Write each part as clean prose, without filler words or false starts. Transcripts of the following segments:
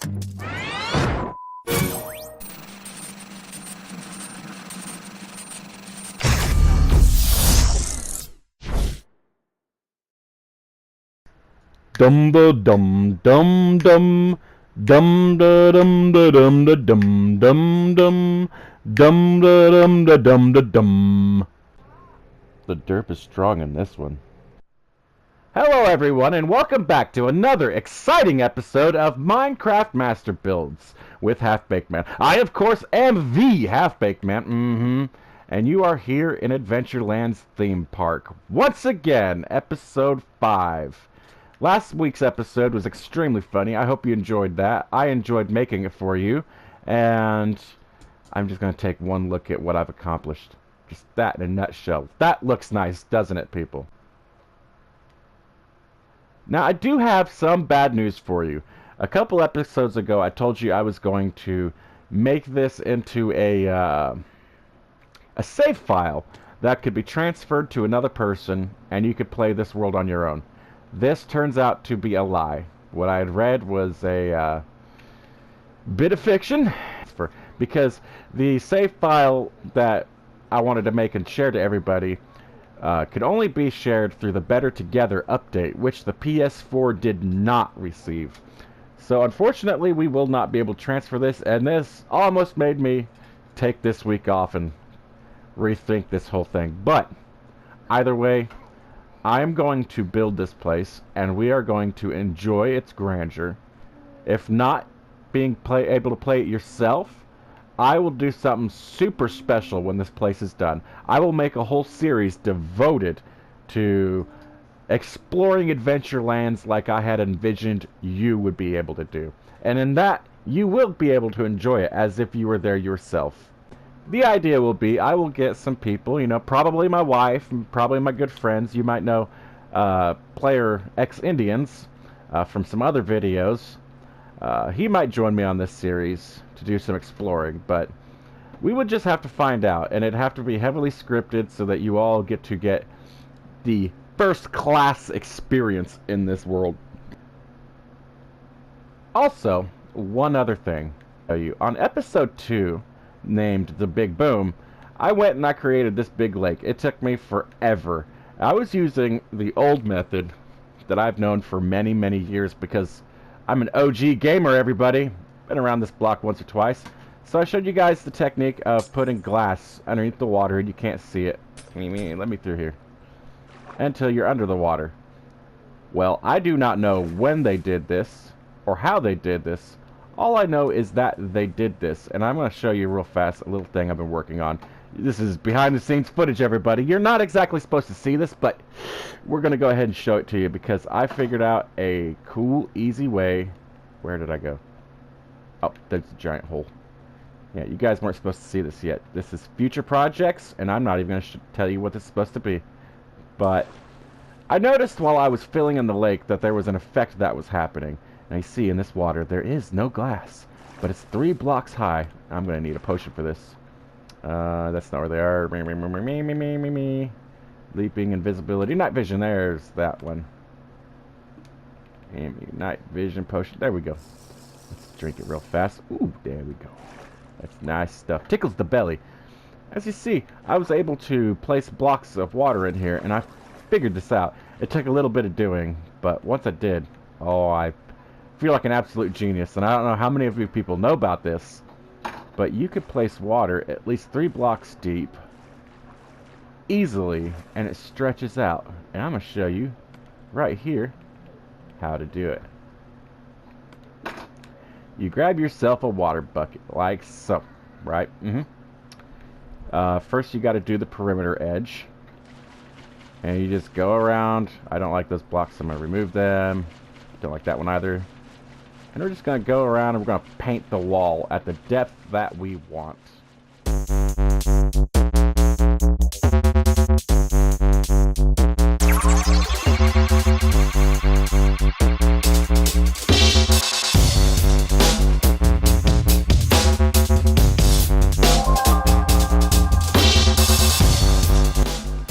Dum da dum dum dum dum da dum da dum da dum dum dum dum da dum da dum da dum. The derp is strong in this one. Hello everyone and welcome back to another exciting episode of Minecraft Master Builds with Half-Baked Man. I of course am the Half-Baked Man, and you are here in Adventureland's theme park. Once again, episode 5. Last week's episode was extremely funny. I hope you enjoyed that. I enjoyed making it for you. And I'm just going to take one look at what I've accomplished. Just that in a nutshell. That looks nice, doesn't it, people? Now, I do have some bad news for you. A couple episodes ago, I told you I was going to make this into a save file that could be transferred to another person, and you could play this world on your own. This turns out to be a lie. What I had read was a bit of fiction, because the save file that I wanted to make and share to everybody could only be shared through the Better Together update, which the PS4 did not receive. So unfortunately, we will not be able to transfer this, and this almost made me take this week off and rethink this whole thing. But either way, I am going to build this place, and we are going to enjoy its grandeur. If not being able to play it yourself, I will do something super special when this place is done. I will make a whole series devoted to exploring Adventurelands like I had envisioned you would be able to do. And in that, you will be able to enjoy it as if you were there yourself. The idea will be, I will get some people, you know, probably my wife, probably my good friends. You might know Player X Indians from some other videos. He might join me on this series to do some exploring, but we would just have to find out, and it'd have to be heavily scripted so that you all get to get the first-class experience in this world. Also, one other thing. On episode 2, named The Big Boom, I went and I created this big lake. It took me forever. I was using the old method that I've known for many, many years because I'm an OG gamer, everybody. Been around this block once or twice. So I showed you guys the technique of putting glass underneath the water and you can't see it. Let me through here. Until you're under the water. Well, I do not know when they did this or how they did this. All I know is that they did this, and I'm going to show you real fast a little thing I've been working on. This is behind-the-scenes footage, everybody. You're not exactly supposed to see this, but we're going to go ahead and show it to you because I figured out a cool, easy way. Where did I go? Oh, there's a giant hole. Yeah, you guys weren't supposed to see this yet. This is future projects, and I'm not even going to tell you what this is supposed to be. But I noticed while I was filling in the lake that there was an effect that was happening. Now you see in this water there is no glass, but it's 3 blocks high. I'm going to need a potion for this. That's not where they are. Leaping, invisibility, night vision. There's that one. Night vision potion. There we go. Let's drink it real fast. Ooh, there we go. That's nice stuff. Tickles the belly. As you see, I was able to place blocks of water in here, and I figured this out. It took a little bit of doing, but once I did, oh, I feel like an absolute genius. And I don't know how many of you people know about this, but you could place water at least 3 blocks deep easily, and it stretches out. And I'm going to show you right here how to do it. You grab yourself a water bucket like so, right? First you got to do the perimeter edge, and you just go around. I don't like those blocks, so I'm going to remove them. Don't like that one either. And we're just going to go around and we're going to paint the wall at the depth that we want.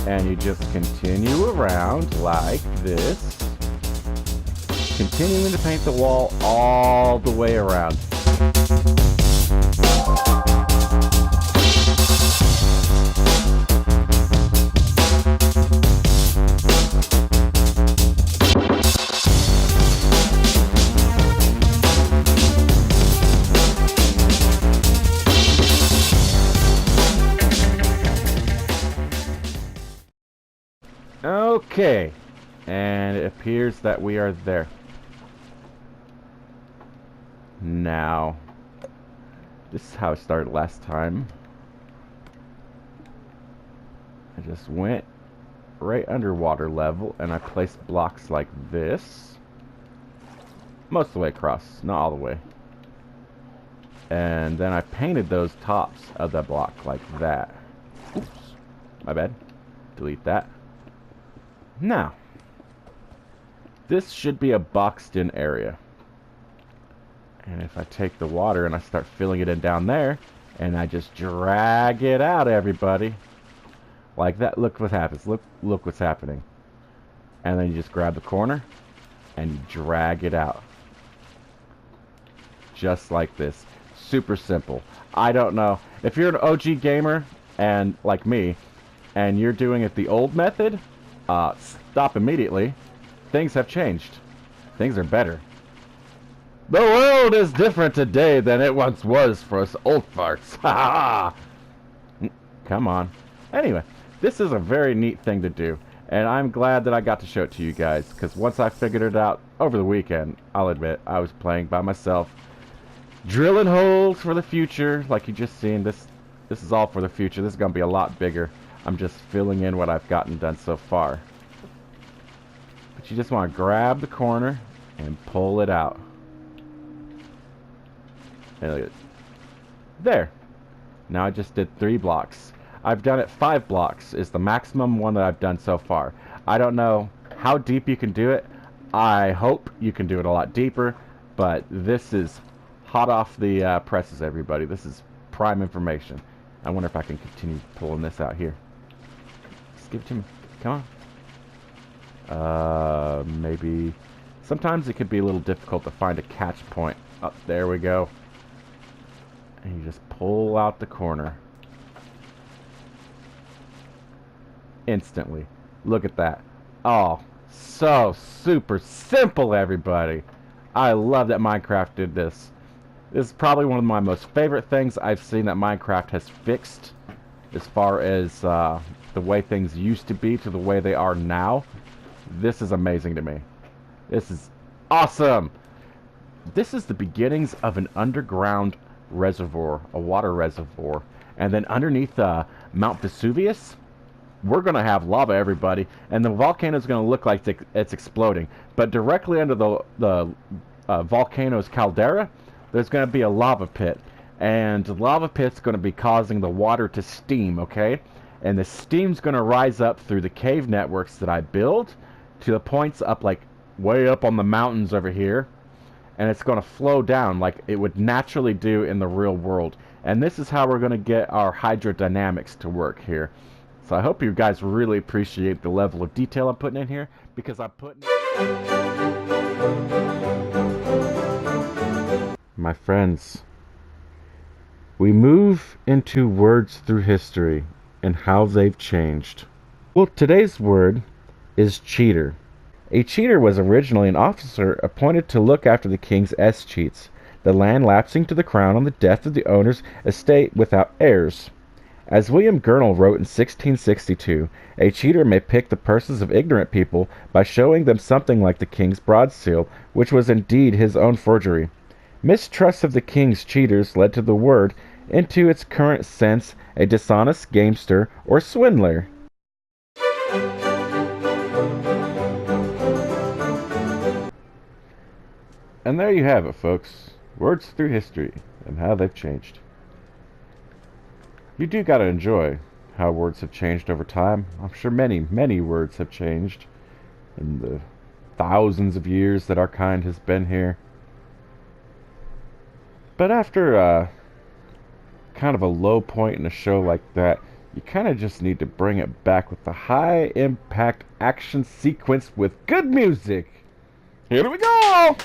And you just continue around like this. continuing to paint the wall all the way around. Okay, and it appears that we are there. Now, this is how I started last time. I just went right under water level and I placed blocks like this. Most of the way across, not all the way. And then I painted those tops of the block like that. Oops, my bad. Delete that. Now, this should be a boxed in area. And if I take the water and I start filling it in down there, and I just drag it out, everybody. Like that, look what happens. Look what's happening. And then you just grab the corner, and you drag it out. Just like this. Super simple. I don't know. If you're an OG gamer, and like me, and you're doing it the old method, stop immediately. Things have changed. Things are better. The world is different today than it once was for us old farts. Ha ha! Come on. Anyway, this is a very neat thing to do. And I'm glad that I got to show it to you guys. Because once I figured it out over the weekend, I'll admit, I was playing by myself. Drilling holes for the future. Like you just seen, this is all for the future. This is going to be a lot bigger. I'm just filling in what I've gotten done so far. But you just want to grab the corner and pull it out. And look at it. There. Now I just did 3 blocks. I've done it 5 blocks is the maximum one that I've done so far. I don't know how deep you can do it. I hope you can do it a lot deeper. But this is hot off the presses, everybody. This is prime information. I wonder if I can continue pulling this out here. Just give it to me. Come on. Maybe. Sometimes it could be a little difficult to find a catch point. Oh, there we go. And you just pull out the corner. Instantly. Look at that. Oh, so super simple, everybody. I love that Minecraft did this. This is probably one of my most favorite things I've seen that Minecraft has fixed as far as the way things used to be to the way they are now. This is amazing to me. This is awesome. This is the beginnings of an underground reservoir, a water reservoir. And then underneath Mount Vesuvius, we're going to have lava, everybody. And the volcano is going to look like it's exploding. But directly under the volcano's caldera, there's going to be a lava pit. And the lava pit's going to be causing the water to steam, okay? And the steam's going to rise up through the cave networks that I build to the points up, like, way up on the mountains over here. And it's going to flow down like it would naturally do in the real world. And this is how we're going to get our hydrodynamics to work here. So I hope you guys really appreciate the level of detail I'm putting in here, because I'm putting... My friends, we move into words through history and how they've changed. Well, today's word is cheater. A cheater was originally an officer appointed to look after the king's escheats, the land lapsing to the crown on the death of the owner's estate without heirs. As William Gurnall wrote in 1662, a cheater may pick the purses of ignorant people by showing them something like the king's broad seal, which was indeed his own forgery. Mistrust of the king's cheaters led to the word, into its current sense, a dishonest gamester or swindler. And there you have it, folks. Words through history and how they've changed. You do gotta enjoy how words have changed over time. I'm sure many, many words have changed in the thousands of years that our kind has been here. But after kind of a low point in a show like that, you kind of just need to bring it back with the high impact action sequence with good music. Here we go!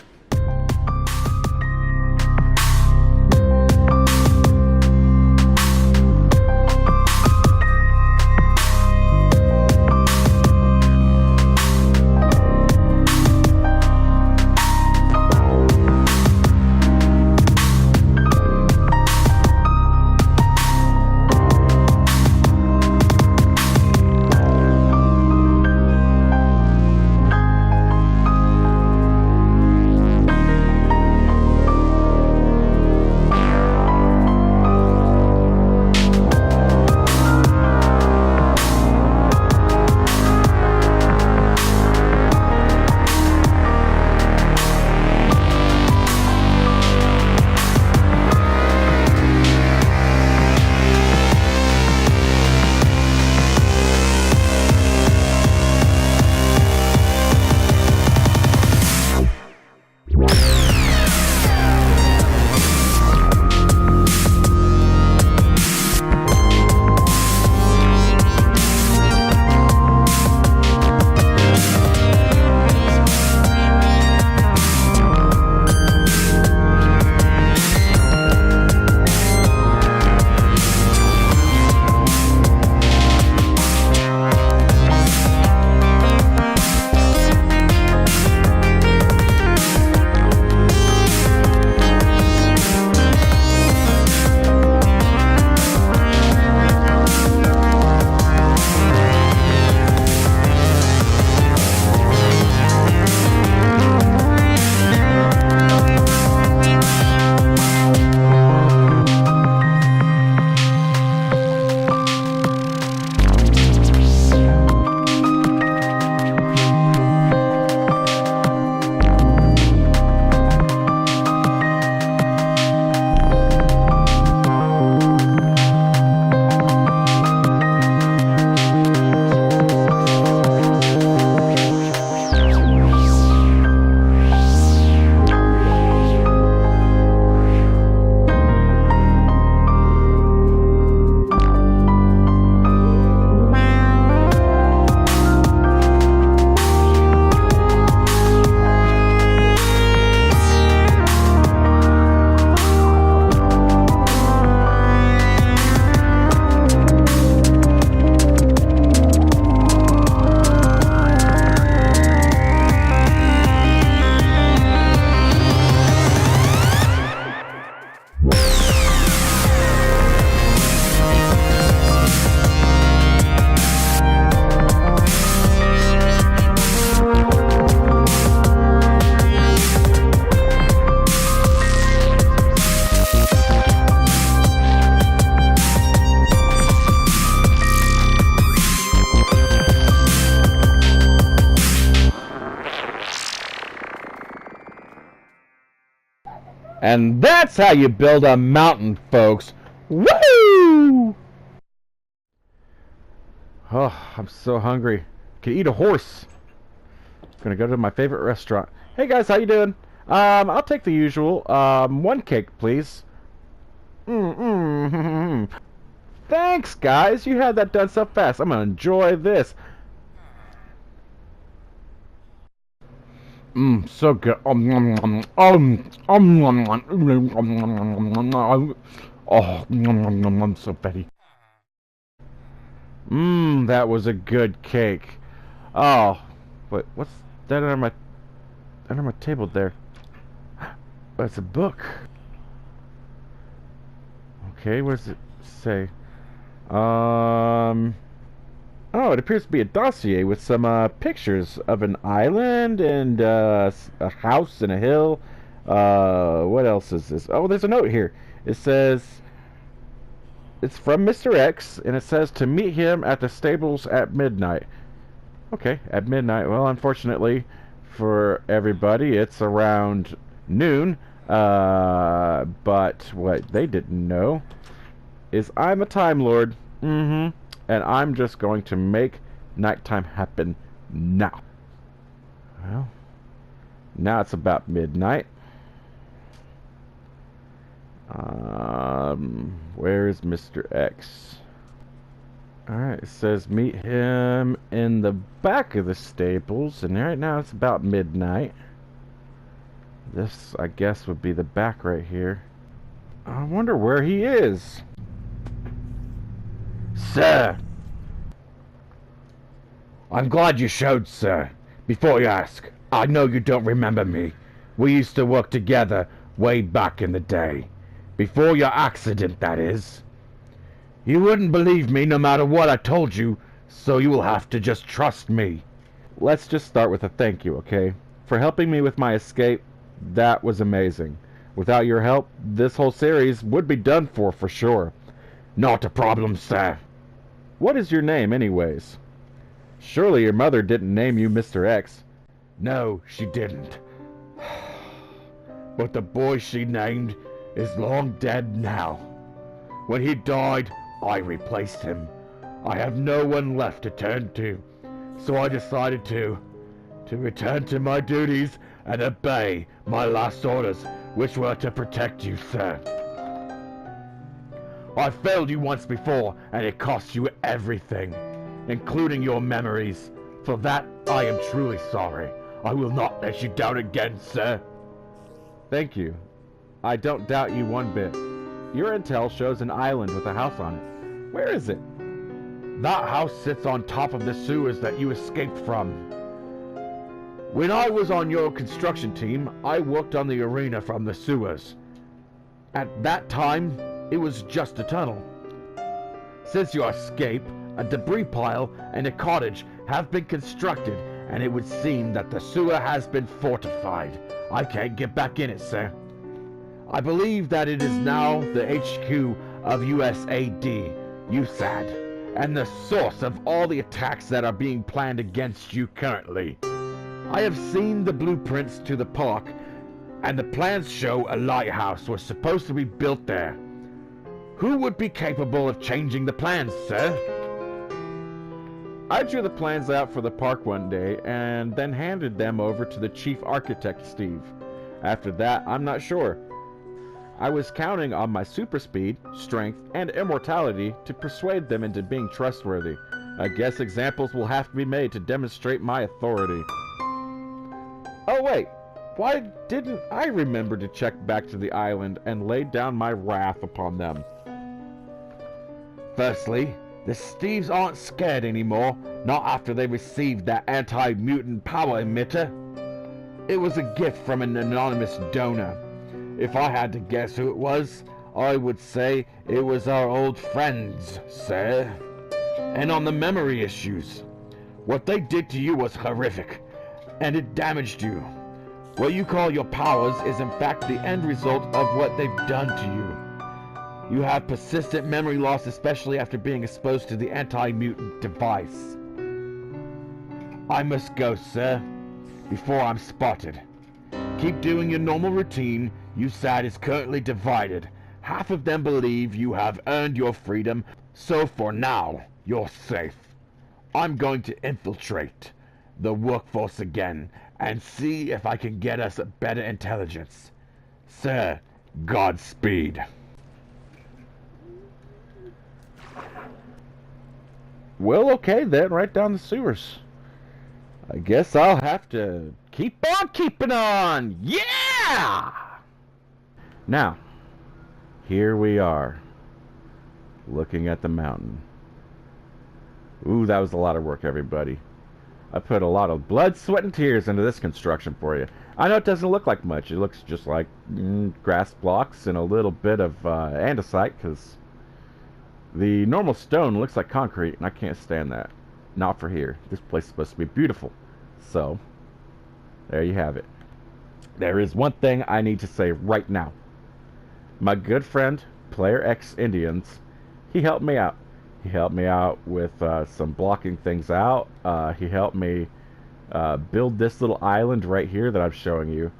And that's how you build a mountain, folks. Woo! Oh, I'm so hungry. Could eat a horse. Gonna go to my favorite restaurant. Hey guys, how you doing? I'll take the usual. One cake, please. Thanks, guys. You had that done so fast. I'm gonna enjoy this. So good. Oh, I'm so fatty. That was a good cake. Oh, wait, what's that under my table there? That's a book. Okay, what does it say? Oh, it appears to be a dossier with some pictures of an island and a house and a hill. What else is this? Oh, there's a note here. It says it's from Mr. X, and it says to meet him at the stables at midnight. Okay, at midnight. Well, unfortunately for everybody, it's around noon. But what they didn't know is I'm a Time Lord. And I'm just going to make nighttime happen now. Well, now it's about midnight. Where is Mr. X? Alright, it says meet him in the back of the stables, and right now it's about midnight. This, I guess, would be the back right here. I wonder where he is. Sir! I'm glad you showed, sir. Before you ask, I know you don't remember me. We used to work together way back in the day. Before your accident, that is. You wouldn't believe me no matter what I told you, so you will have to just trust me. Let's just start with a thank you, okay? For helping me with my escape, that was amazing. Without your help, this whole series would be done for sure. Not a problem, sir. What is your name, anyways? Surely your mother didn't name you Mr. X. No, she didn't. But the boy she named is long dead now. When he died, I replaced him. I have no one left to turn to, so I decided to return to my duties and obey my last orders, which were to protect you, sir. I failed you once before, and it cost you everything, including your memories. For that, I am truly sorry. I will not let you down again, sir. Thank you. I don't doubt you one bit. Your intel shows an island with a house on it. Where is it? That house sits on top of the sewers that you escaped from. When I was on your construction team, I worked on the arena from the sewers. At that time, it was just a tunnel. Since your escape, a debris pile and a cottage have been constructed, and it would seem that the sewer has been fortified. I can't get back in it, sir. I believe that it is now the HQ of USAD, USAD, and the source of all the attacks that are being planned against you currently. I have seen the blueprints to the park, and the plans show a lighthouse was supposed to be built there. Who would be capable of changing the plans, sir? I drew the plans out for the park one day and then handed them over to the chief architect, Steve. After that, I'm not sure. I was counting on my super speed, strength, and immortality to persuade them into being trustworthy. I guess examples will have to be made to demonstrate my authority. Oh wait, why didn't I remember to check back to the island and lay down my wrath upon them? Firstly, the Steves aren't scared anymore, not after they received that anti-mutant power emitter. It was a gift from an anonymous donor. If I had to guess who it was, I would say it was our old friends, sir. And on the memory issues, what they did to you was horrific, and it damaged you. What you call your powers is in fact the end result of what they've done to you. You have persistent memory loss, especially after being exposed to the anti-mutant device. I must go, sir, before I'm spotted. Keep doing your normal routine. USAD is currently divided. Half of them believe you have earned your freedom, so for now, you're safe. I'm going to infiltrate the workforce again and see if I can get us a better intelligence. Sir, Godspeed. Well, okay then, right down the sewers. I guess I'll have to keep on keeping on. Yeah! Now, here we are, looking at the mountain. Ooh, that was a lot of work, everybody. I put a lot of blood, sweat, and tears into this construction for you. I know it doesn't look like much. It looks just like grass blocks and a little bit of andesite, because the normal stone looks like concrete, and I can't stand that. Not for here. This place is supposed to be beautiful. So, there you have it. There is one thing I need to say right now. My good friend, Player X Indians, he helped me out. He helped me out with some blocking things out. He helped me build this little island right here that I'm showing you.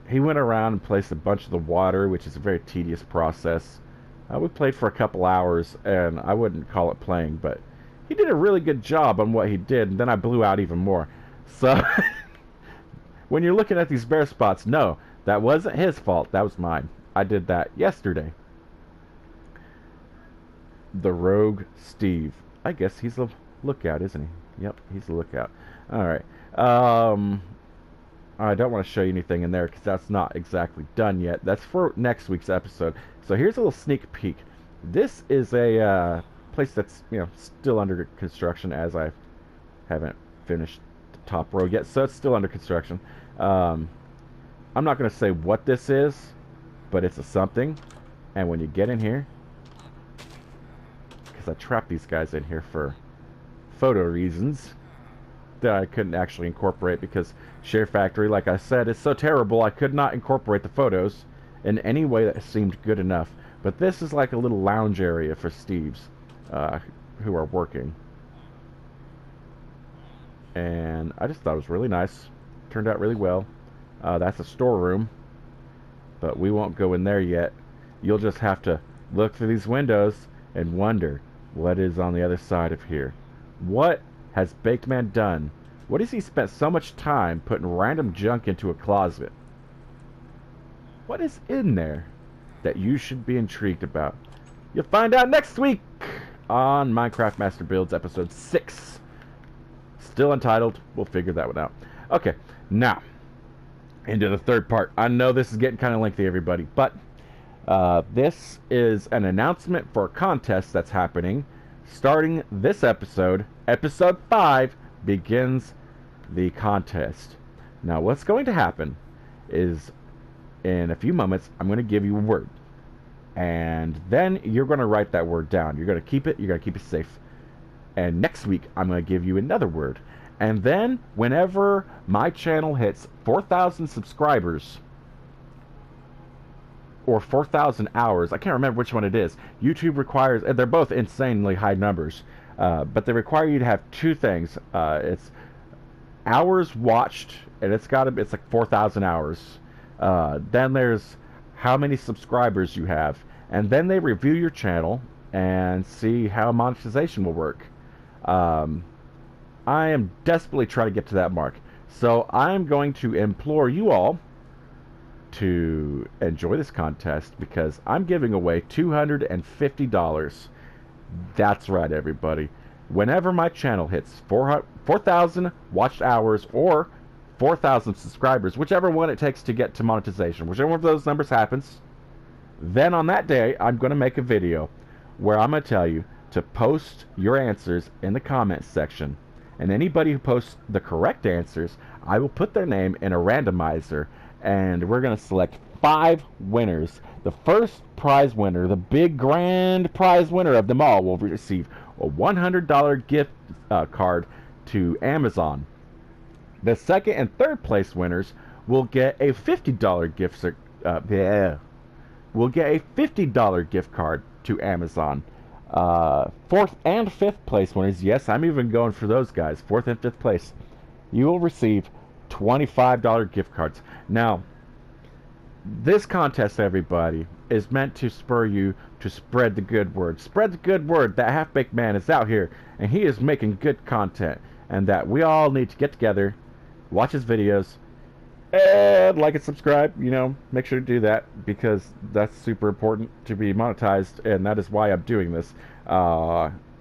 He went around and placed a bunch of the water, which is a very tedious process. We played for a couple hours, and I wouldn't call it playing, but he did a really good job on what he did, and then I blew out even more. So, when you're looking at these bare spots, no, that wasn't his fault. That was mine. I did that yesterday. The Rogue Steve. I guess he's a lookout, isn't he? Yep, he's a lookout. Alright. I don't want to show you anything in there because that's not exactly done yet. That's for next week's episode. So here's a little sneak peek. This is a place that's, you know, still under construction, as I haven't finished the top row yet, so it's still under construction. I'm not going to say what this is, but it's a something. And when you get in here, because I trapped these guys in here for photo reasons that I couldn't actually incorporate because Share Factory, like I said, is so terrible I could not incorporate the photos in any way that seemed good enough. But this is like a little lounge area for Steves who are working. And I just thought it was really nice. Turned out really well. That's a storeroom, but we won't go in there yet. You'll just have to look through these windows and wonder what is on the other side of here. What has Baked Man done? What has he spent so much time putting random junk into a closet? What is in there that you should be intrigued about? You'll find out next week on Minecraft Master Builds episode 6. Still untitled. We'll figure that one out. Okay, now into the third part. I know this is getting kind of lengthy, everybody, but this is an announcement for a contest that's happening starting this episode. Episode 5 begins the contest. Now, what's going to happen is in a few moments, I'm going to give you a word. And then you're going to write that word down. You're going to keep it. You're going to keep it safe. And next week, I'm going to give you another word. And then, whenever my channel hits 4,000 subscribers, or 4,000 hours, I can't remember which one it is. YouTube requires, they're both insanely high numbers, but they require you to have two things. It's hours watched, and it's like 4,000 hours. Then there's how many subscribers you have, and then they review your channel and see how monetization will work. I am desperately trying to get to that mark, so I'm going to implore you all to enjoy this contest because I'm giving away $250. That's right, everybody. Whenever my channel hits 4,000 watched hours or 4,000 subscribers, whichever one it takes to get to monetization, whichever one of those numbers happens, then on that day, I'm going to make a video where I'm going to tell you to post your answers in the comments section. And anybody who posts the correct answers, I will put their name in a randomizer, and we're going to select 5 winners. The first prize winner, the big grand prize winner of them all, will receive a $100 gift card to Amazon. The second and third place winners will get a $50 gift card to Amazon. Fourth and fifth place winners, yes, I'm even going for those guys, fourth and fifth place, you will receive $25 gift cards. Now, this contest, everybody, is meant to spur you to spread the good word. Spread the good word that Half-Baked Man is out here, and he is making good content, and that we all need to get together, watch his videos, and like and subscribe. You know, make sure to do that because that's super important to be monetized, and that is why I'm doing this.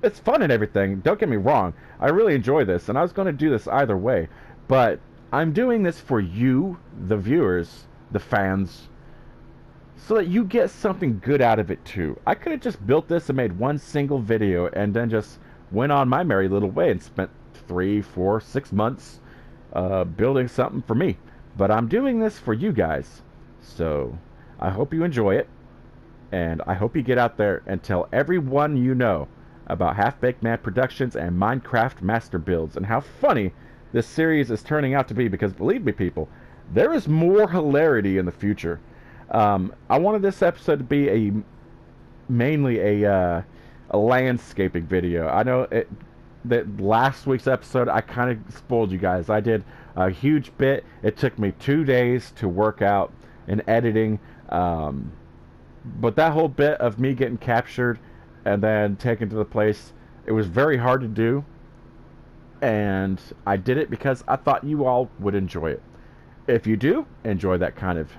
It's fun and everything, don't get me wrong. I really enjoy this, and I was going to do this either way, but I'm doing this for you, the viewers, the fans, so that you get something good out of it too. I could have just built this and made one single video and then just went on my merry little way and spent 3, 4, 6 months building something for me. But I'm doing this for you guys, so I hope you enjoy it, and I hope you get out there and tell everyone you know about Half-Baked Man Productions and Minecraft Master Builds and how funny this series is turning out to be, because believe me, people, there is more hilarity in the future. I wanted this episode to be mainly a landscaping video. I know that last week's episode I kind of spoiled you guys. I did a huge bit. It took me 2 days to work out in editing, but that whole bit of me getting captured and then taken to the place, it was very hard to do, and I did it because I thought you all would enjoy it. If you do enjoy that kind of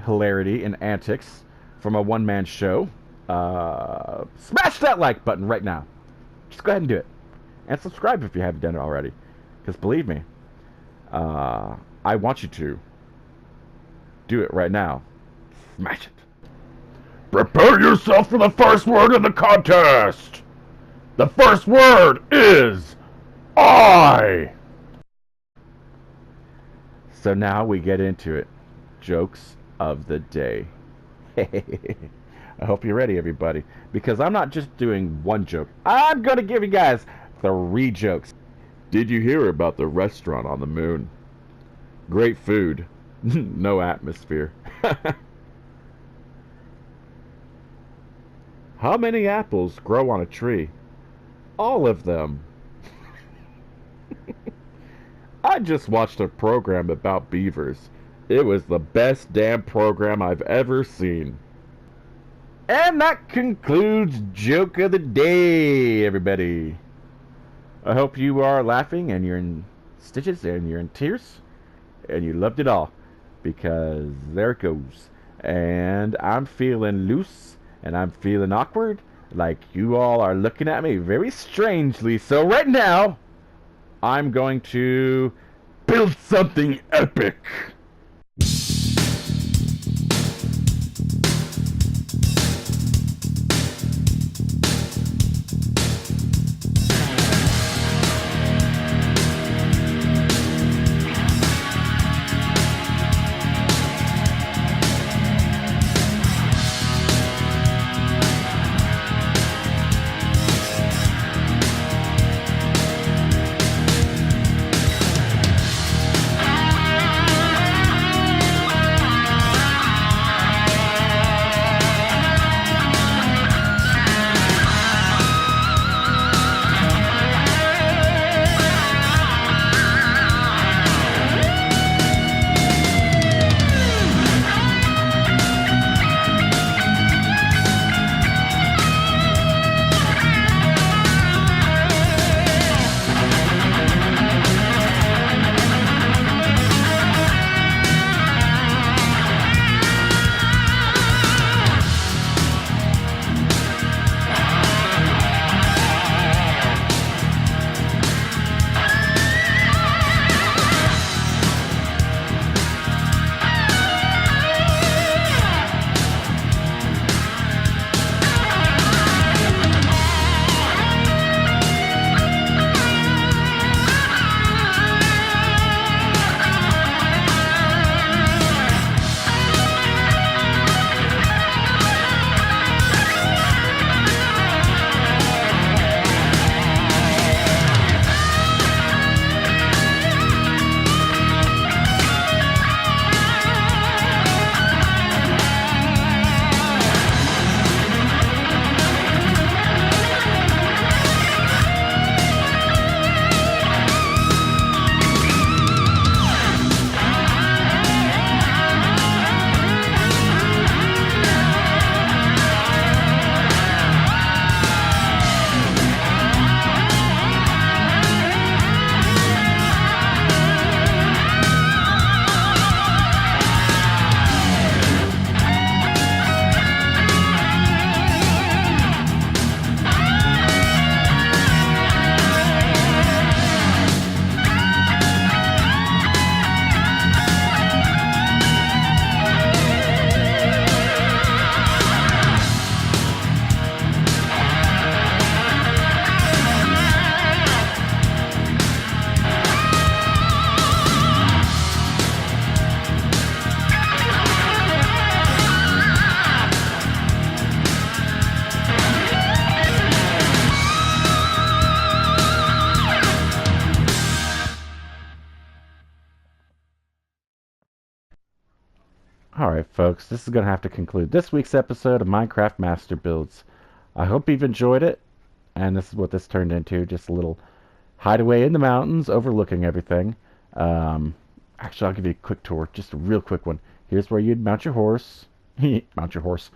hilarity and antics from a one-man show, smash that like button right now. Just go ahead and do it. And subscribe if you haven't done it already. Because believe me, I want you to. Do it right now. Smash it. Prepare yourself for the first word in the contest. The first word is I. So now we get into it. Jokes of the day. I hope you're ready, everybody, because I'm not just doing one joke. I'm going to give you guys 3 jokes. Did you hear about the restaurant on the moon? Great food. No atmosphere. How many apples grow on a tree? All of them. I just watched a program about beavers. It was the best damn program I've ever seen. And that concludes Joke of the Day, everybody. I hope you are laughing and you're in stitches and you're in tears and you loved it all, because there it goes. And I'm feeling loose and I'm feeling awkward, like you all are looking at me very strangely. So right now, I'm going to build something epic. Alright folks, this is going to have to conclude this week's episode of Minecraft Master Builds. I hope you've enjoyed it, and this is what this turned into, just a little hideaway in the mountains overlooking everything. Actually, I'll give you a quick tour, just a real quick one. Here's where you'd mount your horse. Mount your horse.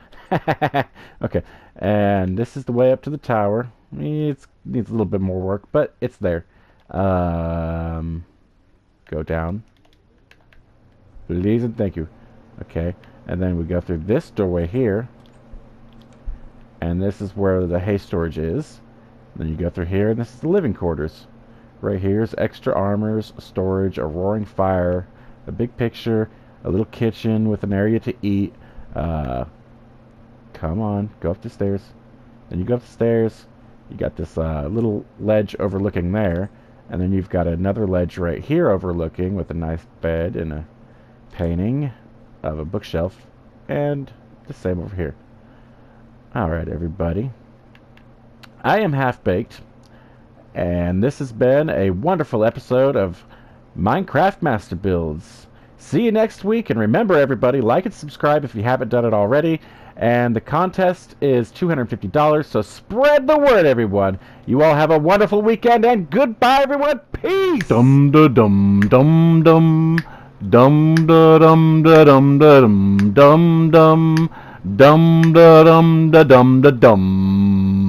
Okay, and this is the way up to the tower. It needs a little bit more work, but it's there. Go down. Please and thank you. Okay, and then we go through this doorway here, and this is where the hay storage is. Then you go through here, and this is the living quarters. Right here is extra armors, storage, a roaring fire, a big picture, a little kitchen with an area to eat. Come on, go up the stairs. Then you go up the stairs. You got this little ledge overlooking there, and then you've got another ledge right here overlooking with a nice bed and a painting of a bookshelf, and the same over here. Alright, everybody. I am Half-Baked, and this has been a wonderful episode of Minecraft Master Builds. See you next week, and remember, everybody, like and subscribe if you haven't done it already. And the contest is $250, so spread the word, everyone. You all have a wonderful weekend, and goodbye, everyone. Peace. Dum da dum dum dum dum da dum da dum da dum dum dum dum da dum da dum da dum.